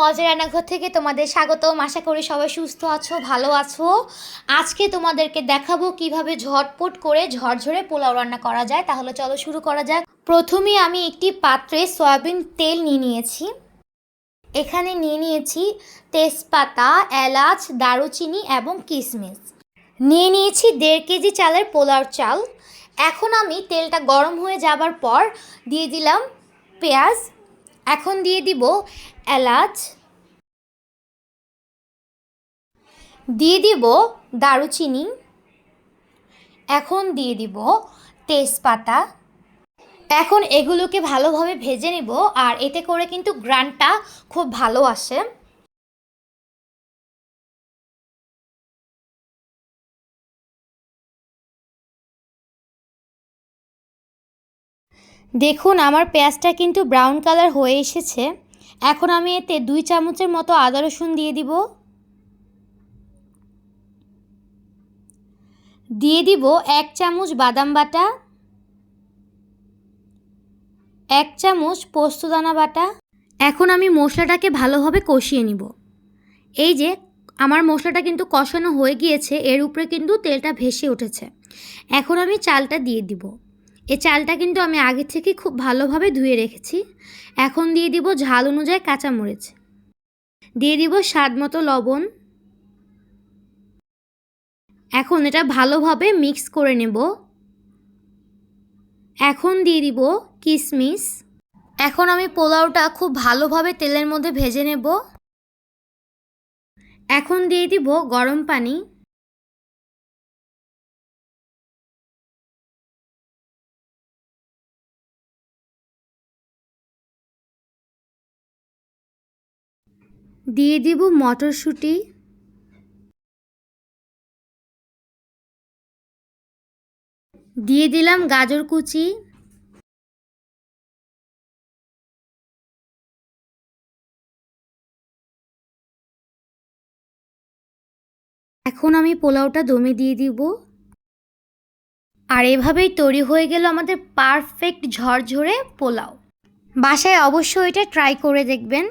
মজার রান্নাঘর থেকে তোমাদের স্বাগতম। আশা করি সবাই সুস্থ আছো, ভালো আছো। আজকে তোমাদেরকে দেখাবো কিভাবে ঝটপট করে ঝরঝরে পোলাও রান্না করা যায়। তাহলে চলো শুরু করা যাক। প্রথমে আমি একটি পাত্রে সয়াবিন তেল নিয়ে নিয়েছি। এখানে নিয়ে নিয়েছি তেজপাতা, এলাচ, দারুচিনি এবং কিশমিশ। নিয়ে নিয়েছি 1.5 কেজি চালের পোলাও চাল। এখন আমি তেলটা গরম হয়ে যাবার পর দিয়ে দিলাম পেঁয়াজ। এখন দিয়ে দিব এলাচ, দিয়ে দিব দারুচিনি, এখন দিয়ে দিব তেজপাতা। এখন এগুলোকে ভালোভাবে ভেজে নেব, আর এতে করে কিন্তু গ্রানটা খুব ভালো আসে। দেখুন আমার পেঁয়াজটা কিন্তু ব্রাউন কালার হয়ে এসেছে। এখন আমি এতে 2 চামচের মতো আদা রসুন দিয়ে দিব। দিয়ে দিব 1 চামচ বাদাম বাটা, 1 চামচ পোস্তদানা বাটা। এখন আমি মশলাটাকে ভালোভাবে কষিয়ে নিব। এই যে আমার মশলাটা কিন্তু কষানো হয়ে গিয়েছে, এর উপরে কিন্তু তেলটা ভেসে উঠেছে। এখন আমি চালটা দিয়ে দিব। এই চালটা কিন্তু আমি আগে থেকে খুব ভালোভাবে ধুয়ে রেখেছি। এখন দিয়ে দিব ঝাল অনুযায়ী কাঁচামরিচ, দিয়ে দিব স্বাদ মতো লবণ। এখন এটা ভালোভাবে মিক্স করে নেব। এখন দিয়ে দিব কিশমিশ। এখন আমি পোলাওটা খুব ভালোভাবে তেলের মধ্যে ভেজে নেব। এখন দিয়ে দিব গরম পানি। দিয়ে দিব মটরশুঁটি, দিয়ে দিলাম গাজর কুচি। এখন আমি পোলাওটা দমে দিয়ে দিব। আর এভাবেই তৈরি হয়ে গেল আমাদের পারফেক্ট ঝরঝরে পোলাও। বাসায় অবশ্যই এটা ট্রাই করে দেখবেন।